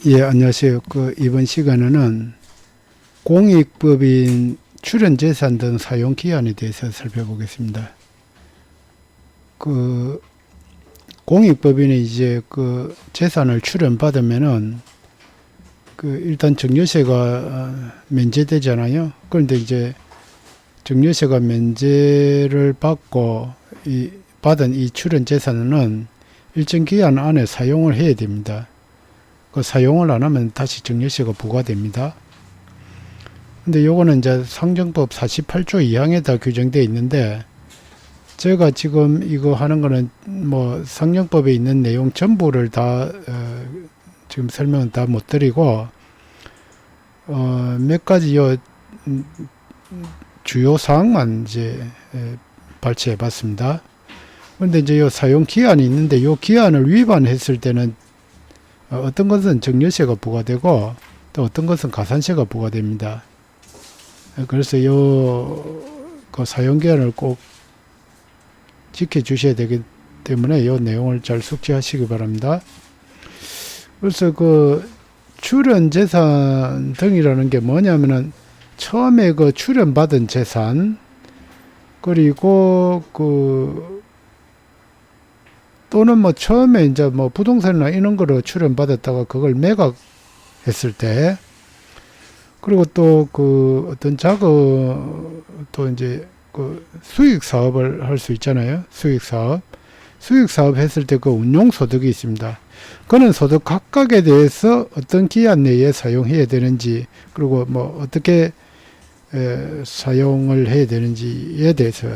예, 안녕하세요. 이번 시간에는 공익법인 출연재산 등 사용기한에 대해서 살펴보겠습니다. 그, 공익법인이 이제 재산을 출연받으면은, 일단 증여세가 면제되잖아요. 그런데 이제 증여세가 면제를 받고, 받은 이 출연재산은 일정 기한 안에 사용을 해야 됩니다. 사용을 안 하면 다시 증여세가 부과됩니다. 근데 요거는 이제 상정법 48조 2항에다 규정되어 있는데, 제가 지금 이거 하는 거는 뭐 상정법에 있는 내용 전부를 다 지금 설명은 다 못 드리고 몇 가지 주요 사항만 이제 발췌해 봤습니다. 그런데 이제 요 사용 기한이 있는데, 요 기한을 위반했을 때는 어떤 것은 증여세가 부과되고 또 어떤 것은 가산세가 부과됩니다. 그래서 사용기한을 꼭 지켜주셔야 되기 때문에 이 내용을 잘 숙지하시기 바랍니다. 그래서 출연재산 등이라는 게 뭐냐면은 처음에 출연받은 재산, 그리고 또는 뭐 처음에 이제 뭐 부동산이나 이런 거로 출연받았다가 그걸 매각했을 때, 그리고 또 어떤 또 이제 수익 사업을 할 수 있잖아요. 수익 사업 했을 때 운용 소득이 있습니다. 그는 소득 각각에 대해서 어떤 기한 내에 사용해야 되는지, 그리고 뭐 어떻게 사용을 해야 되는지에 대해서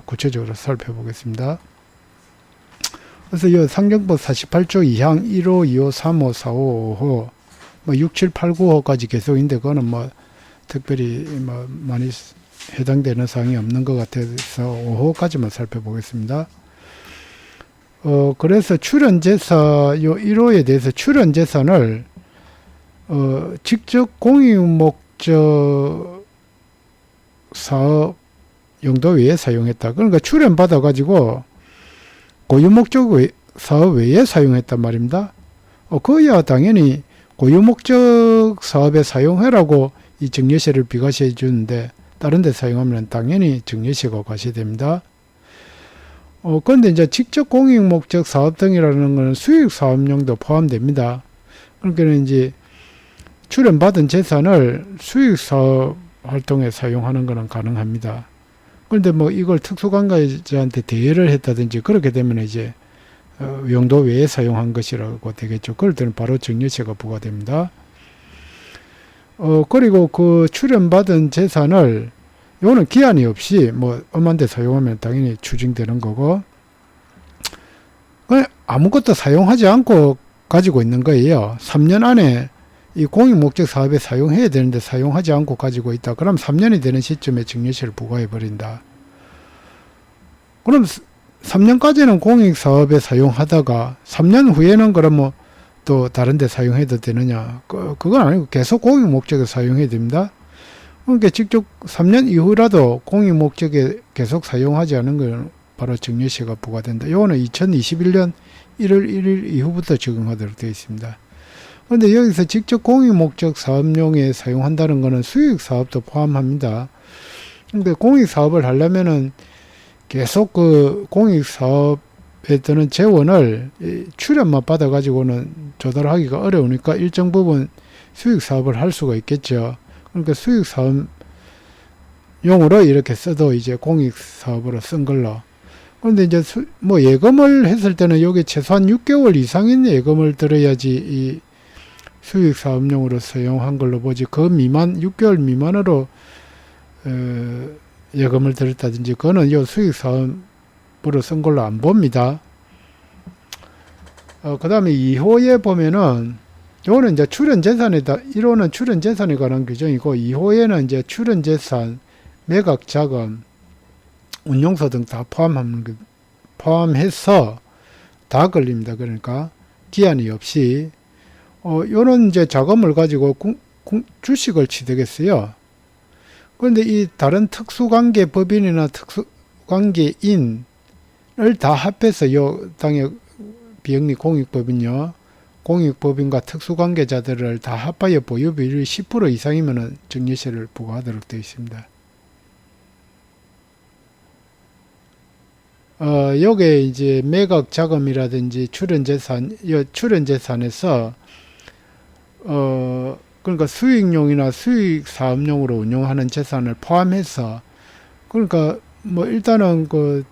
구체적으로 살펴보겠습니다. 그래서 이 상정법 48조 2항 1호, 2호, 3호, 4호, 5호, 뭐 6, 7, 8, 9호까지 계속인데, 그거는 뭐 특별히 뭐 많이 해당되는 사항이 없는 것 같아서 5호까지만 살펴보겠습니다. 그래서 출연재산, 요 1호에 대해서 출연재산을 직접 공익목적 사업 용도 외에 사용했다. 그러니까 출연받아가지고 고유목적 사업 외에 사용했단 말입니다. 그야 당연히 고유목적 사업에 사용해라고 이 증여세를 비과세해 주는데, 다른 데 사용하면 당연히 증여세가 과세됩니다. 그런데 이제 직접 공익목적 사업 등이라는 것은 수익 사업용도 포함됩니다. 그러니까 이제 출연받은 재산을 수익 사업 활동에 사용하는 것은 가능합니다. 그런데 뭐 이걸 특수관계자한테 대여를 했다든지 그렇게 되면 이제 용도 외에 사용한 것이라고 되겠죠. 그럴 때는 바로 증여세가 부과됩니다. 그리고 출연받은 재산을, 요거는 기한이 없이 뭐 엄한데 사용하면 당연히 추징되는 거고, 아무것도 사용하지 않고 가지고 있는 거예요. 3년 안에 이 공익목적 사업에 사용해야 되는데 사용하지 않고 가지고 있다. 그럼 3년이 되는 시점에 증여세를 부과해 버린다. 그럼 3년까지는 공익사업에 사용하다가 3년 후에는 그러면 또 다른 데 사용해도 되느냐? 그건 아니고 계속 공익 목적에 사용해야 됩니다. 그러니까 직접 3년 이후라도 공익 목적에 계속 사용하지 않은 건 바로 증여세가 부과된다. 이거는 2021년 1월 1일 이후부터 적용하도록 되어 있습니다. 그런데 여기서 직접 공익 목적 사업용에 사용한다는 것은 수익 사업도 포함합니다. 근데 공익 사업을 하려면은 계속 공익 사업에 드는 재원을 출연만 받아가지고는 조달하기가 어려우니까 일정 부분 수익 사업을 할 수가 있겠죠. 그러니까 수익 사업용으로 이렇게 써도 이제 공익 사업으로 쓴 걸로. 그런데 이제 뭐 예금을 했을 때는 여기 최소한 6개월 이상인 예금을 들어야지 이 수익 사업용으로 사용한 걸로 보지, 그 미만 6개월 미만으로 예금을 들었다든지 그거는 요 수익 사업으로 쓴 걸로 안 봅니다. 그 다음에 2호에 보면은 요거는 이제 출연재산에다, 1호는 출연재산에 관한 규정이고 2호에는 이제 출연재산, 매각자금, 운용소 등 다 포함해서 다 걸립니다. 그러니까 기한이 없이 요런 이제 자금을 가지고 주식을 취득했어요. 그런데 이 다른 특수관계 법인이나 특수관계인을 다 합해서 요 당의 비영리 공익법인요, 공익법인과 특수관계자들을 다 합하여 보유 비율이 10% 이상이면 증여세를 부과하도록 되어 있습니다. 요게 이제 매각 자금이라든지 출연재산, 출연재산에서 그러니까 수익용이나 수익 사업용으로 운용하는 재산을 포함해서, 그러니까 뭐 일단은 그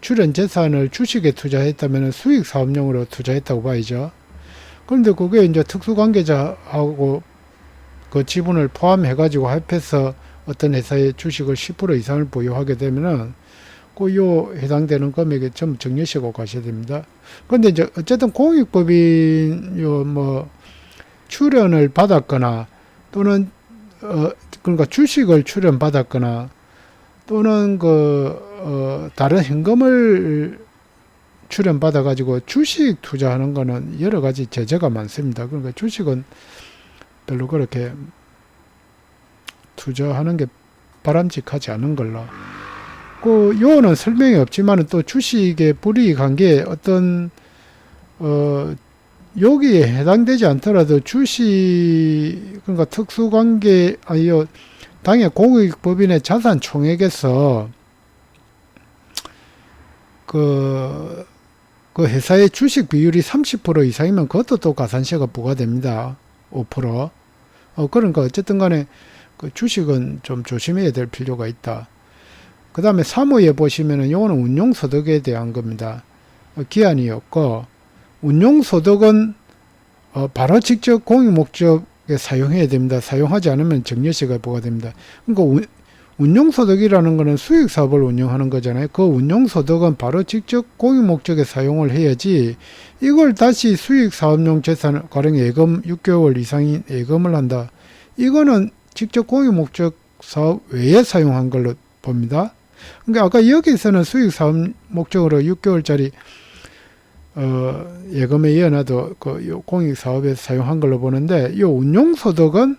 출연재산을 주식에 투자했다면 수익 사업용으로 투자했다고 봐야죠. 그런데 그게 이제 특수관계자하고 그 지분을 포함해가지고 합해서 어떤 회사의 주식을 10% 이상을 보유하게 되면은 요 해당되는 금액에 좀 증여세고 가셔야 됩니다. 그런데 이제 어쨌든 공익법인 뭐 출연을 받았거나 또는 그러니까 주식을 출연받았거나 또는 다른 현금을 출연받아 가지고 주식 투자하는 거는 여러 가지 제재가 많습니다. 그러니까 주식은 별로 그렇게 투자하는 게 바람직하지 않은 걸로. 요거는 설명이 없지만 또 주식의 불이익한 게 어떤 여기에 해당되지 않더라도 주식, 그러니까 특수관계, 당해 공익법인의 자산 총액에서 그 회사의 주식 비율이 30% 이상이면 그것도 또 가산세가 부과됩니다. 5%. 그러니까 어쨌든 간에 그 주식은 좀 조심해야 될 필요가 있다. 그 다음에 3호에 보시면은 요거는 운용소득에 대한 겁니다. 기한이 없고, 운용소득은 바로 직접 공익목적에 사용해야 됩니다. 사용하지 않으면 증여세가 부과됩니다. 그러니까 운용소득이라는 거는 수익사업을 운영하는 거잖아요. 그 운용소득은 바로 직접 공익목적에 사용을 해야지, 이걸 다시 수익사업용 재산, 가령 예금 6개월 이상인 예금을 한다. 이거는 직접 공익목적 사업 외에 사용한 걸로 봅니다. 그러니까 아까 여기서는 수익사업 목적으로 6개월짜리 예금에 이어나도 그 공익사업에 사용한 걸로 보는데, 이 운용소득은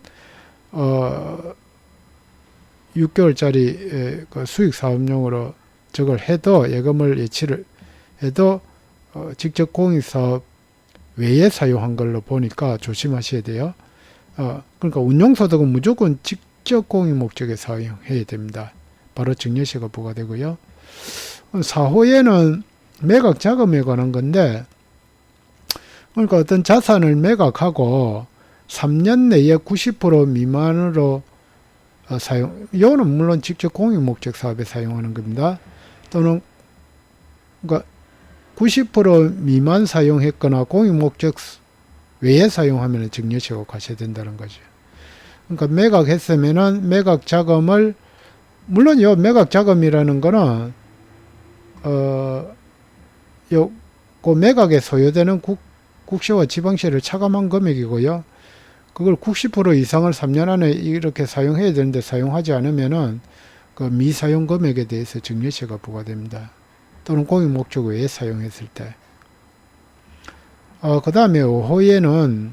6개월짜리 그 수익사업용으로 저걸 해도, 예금을 예치를 해도 직접 공익사업 외에 사용한 걸로 보니까 조심하셔야 돼요. 그러니까 운용소득은 무조건 직접 공익목적에 사용해야 됩니다. 바로 증여세가 부과되고요. 4호에는 매각 자금에 관한 건데, 그러니까 어떤 자산을 매각하고 3년 내에 90% 미만으로 이거는 물론 직접 공익목적 사업에 사용하는 겁니다. 또는 그러니까 90% 미만 사용했거나 공익목적 외에 사용하면 증여세가 과세가 된다는 거죠. 그러니까 매각했으면은 매각 자금을, 물론 이 매각 자금이라는 거는 그 매각에 소요되는 국세와 지방세를 차감한 금액이고요. 그걸 90% 이상을 3년 안에 이렇게 사용해야 되는데 사용하지 않으면은 그 미사용 금액에 대해서 증여세가 부과됩니다. 또는 공익목적 외에 사용했을 때. 그 다음에 5호에는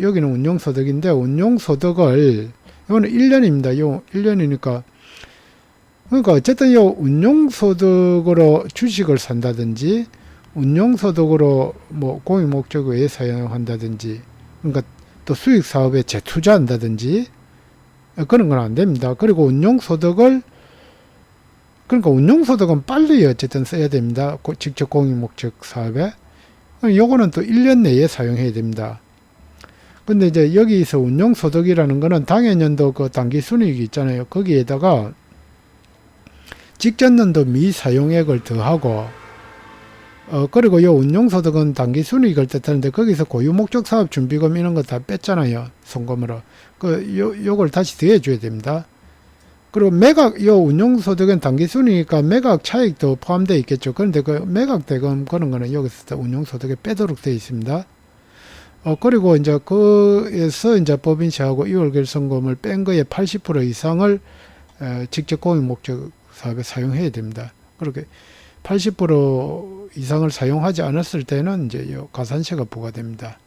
여기는 운용소득인데, 운용소득을, 이거는 1년입니다. 요 1년이니까. 그러니까 어쨌든 요 운용소득으로 주식을 산다든지, 운용소득으로 뭐 공익목적 외에 사용한다든지, 그러니까 또 수익사업에 재투자한다든지, 그런 건 안 됩니다. 그리고 그러니까 운용소득은 빨리 어쨌든 써야 됩니다. 직접 공익목적 사업에. 요거는 또 1년 내에 사용해야 됩니다. 근데 이제 여기서 운용소득이라는 거는 당해년도 그 당기순이익이 있잖아요. 거기에다가 직전년도 미사용액을 더하고, 그리고 요 운용소득은 당기순이익을 뜻하는데 거기서 고유목적 사업 준비금 이런 거 다 뺐잖아요. 송금으로. 요걸 다시 더해줘야 됩니다. 그리고 요 운용소득은 당기순이니까 매각 차익도 포함되어 있겠죠. 그런데 그 매각 대금 그런 거는 여기서 운용소득에 빼도록 되어 있습니다. 그리고 이제 그에서 이제 법인세하고 2월 결성금을 뺀 거에 80% 이상을 직접 공익목적 사업에 사용해야 됩니다. 그렇게 80% 이상을 사용하지 않았을 때는 이제 요 가산세가 부과됩니다.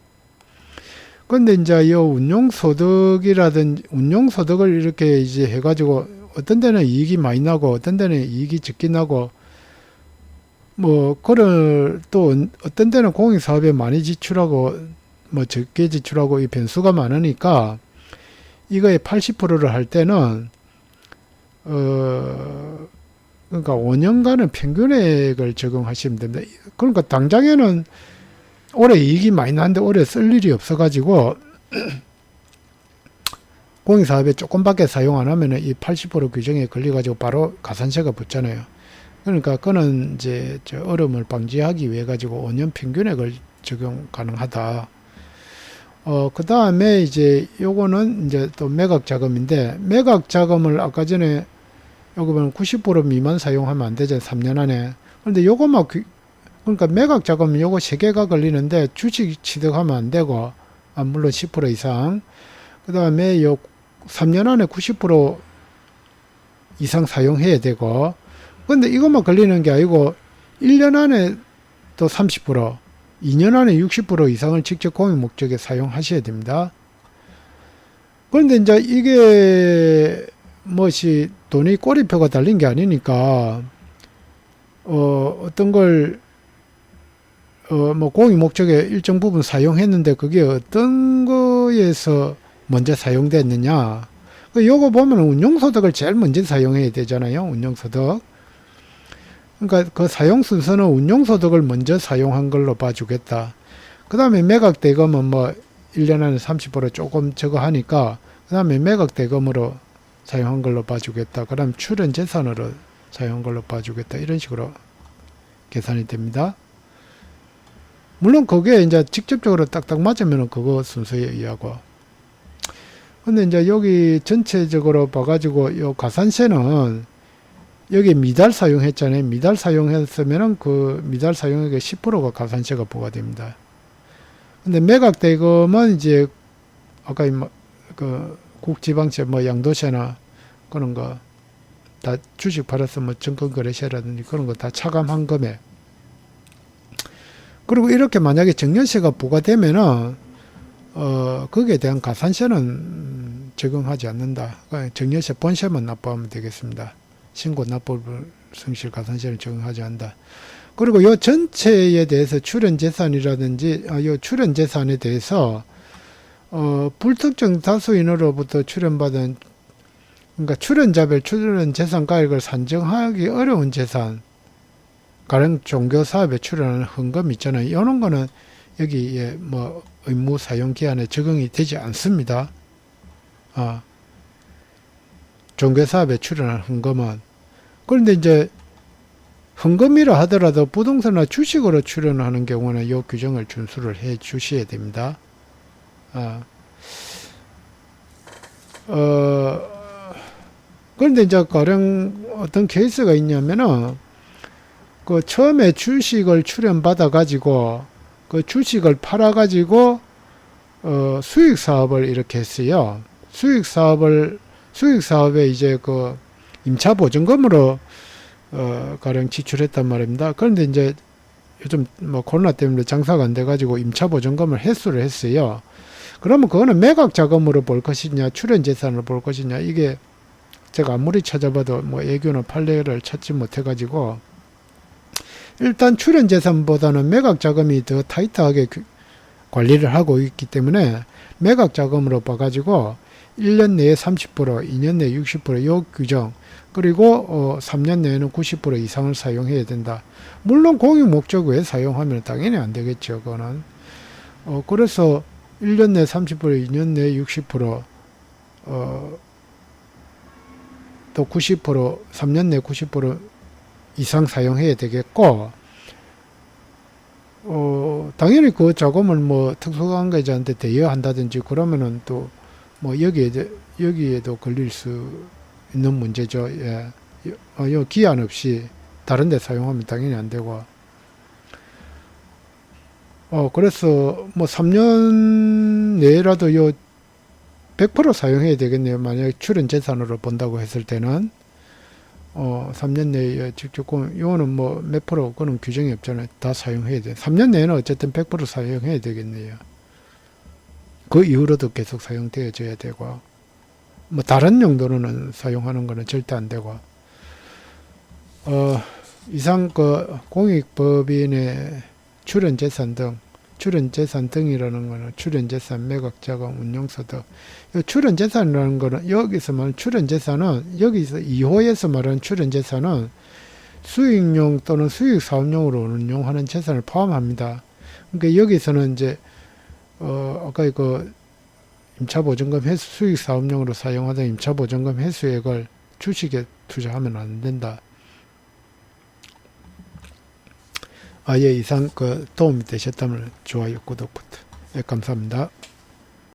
근데 이제 이 운용소득을 이렇게 이제 해가지고 어떤 데는 이익이 많이 나고 어떤 데는 이익이 적게 나고, 그걸 또 어떤 때는 공익사업에 많이 지출하고 적게 지출하고 이 변수가 많으니까 이거의 80%를 할 때는 그러니까 5년간은 평균액을 적용하시면 됩니다. 그러니까 당장에는 올해 이익이 많이 나는데 올해 쓸 일이 없어가지고 공익사업에 조금밖에 사용 안 하면은 이 80% 규정에 걸려가지고 바로 가산세가 붙잖아요. 그러니까 그는 이제 저 어려움을 방지하기 위해 가지고 5년 평균액을 적용 가능하다. 그 다음에 이제 요거는 이제 또 매각 자금인데, 매각 자금을 아까 전에 여기 보면 90% 미만 사용하면 안 되죠. 3년 안에. 그런데 요거만 그러니까 매각 자금은 요거 3개가 걸리는데 주식 취득하면 안 되고, 물론 10% 이상. 그 다음에 요 3년 안에 90% 이상 사용해야 되고, 근데 이것만 걸리는 게 아니고 1년 안에 또 30%, 2년 안에 60% 이상을 직접 공익 목적에 사용하셔야 됩니다. 그런데 이제 이게 뭐시 돈이 꼬리표가 달린 게 아니니까 어떤 걸 공익 목적에 일정 부분 사용했는데 그게 어떤 거에서 먼저 사용됐느냐. 요거 보면 운용소득을 제일 먼저 사용해야 되잖아요. 운용소득. 그러니까 그 사용 순서는 운용소득을 먼저 사용한 걸로 봐주겠다. 그 다음에 매각대금은 1년 안에 30% 조금 저거 하니까 그 다음에 매각대금으로 사용한 걸로 봐주겠다. 그 다음 출연재산으로 사용한 걸로 봐주겠다. 이런 식으로 계산이 됩니다. 물론 그게 이제 직접적으로 딱딱 맞으면 그거 순서에 의하고. 근데 이제 여기 전체적으로 봐가지고 요 가산세는 여기 미달 사용했잖아요. 미달 사용했으면은 그 미달 사용액의 10%가 가산세가 부과됩니다. 근데 매각대금은 이제 아까 그 국지방세 양도세나 그런 거 다 주식 팔아서 증권거래세라든지 그런 거 다 차감한 금액. 그리고 이렇게 만약에 정년세가 부과되면은 거기에 대한 가산세는 적용하지 않는다. 정년세 본세만 납부하면 되겠습니다. 신고 납부 성실 가산세를 적용하지 않는다. 그리고 요 전체에 대해서 출연재산이라든지 요 출연재산에 대해서 불특정 다수인으로부터 출연받은, 그러니까 출연자별 출연재산가액을 산정하기 어려운 재산, 가령 종교사업에 출연하는 헌금 있잖아요. 이런 거는 여기에 의무 사용 기한에 적용이 되지 않습니다. 종교사업에 출연하는 헌금은. 그런데 이제 헌금이라 하더라도 부동산이나 주식으로 출연하는 경우는 이 규정을 준수를 해 주셔야 됩니다. 그런데 이제 가령 어떤 케이스가 있냐면은 그 처음에 주식을 출연받아 가지고 그 주식을 팔아 가지고 수익 사업을 이렇게 했어요. 수익 사업에 이제 그 임차 보증금으로 가령 지출했단 말입니다. 그런데 이제 요즘 코로나 때문에 장사가 안 돼 가지고 임차 보증금을 회수를 했어요. 그러면 그거는 매각 자금으로 볼 것이냐 출연 재산으로 볼 것이냐, 이게 제가 아무리 찾아봐도 애교나 판례를 찾지 못해 가지고, 일단 출연 재산보다는 매각 자금이 더 타이트하게 관리를 하고 있기 때문에 매각 자금으로 봐 가지고 1년 내에 30%, 2년 내에 60%요 규정, 그리고 3년 내에는 90% 이상을 사용해야 된다. 물론 공익 목적 외에 사용하면 당연히 안 되겠죠. 그거는. 그래서 1년 내 30%, 2년 내 60%, 또 90%, 3년 내 90% 이상 사용해야 되겠고, 당연히 그 자금을 특수관계자한테 대여한다든지 그러면은 또 여기에도 걸릴 수 있는 문제죠. 예. 요 기한 없이 다른 데 사용하면 당연히 안 되고. 그래서 3년 내라도 요 100% 사용해야 되겠네요. 만약에 출연 재산으로 본다고 했을 때는 3년 내에 직접 요거는 몇 프로 그런 규정이 없잖아요. 다 사용해야 돼. 3년 내에는 어쨌든 100% 사용해야 되겠네요. 그 이후로도 계속 사용되어져야 되고, 다른 용도로는 사용하는 거는 절대 안 되고, 이상 그 공익법인의 출연재산 등이라는 거는 출연재산, 매각자금, 운용소득. 출연재산이라는 거는 여기서 말하는 출연재산은 여기서 2호에서 말하는 출연재산은 수익용 또는 수익사업용으로 운용하는 재산을 포함합니다. 그러니까 여기서는 이제 아까 그 임차보증금 회수 수익사업용으로 사용하던 임차보증금 회수액을 주식에 투자하면 안 된다. 예, 이상 도움이 되셨다면 좋아요, 구독부터. 예, 감사합니다.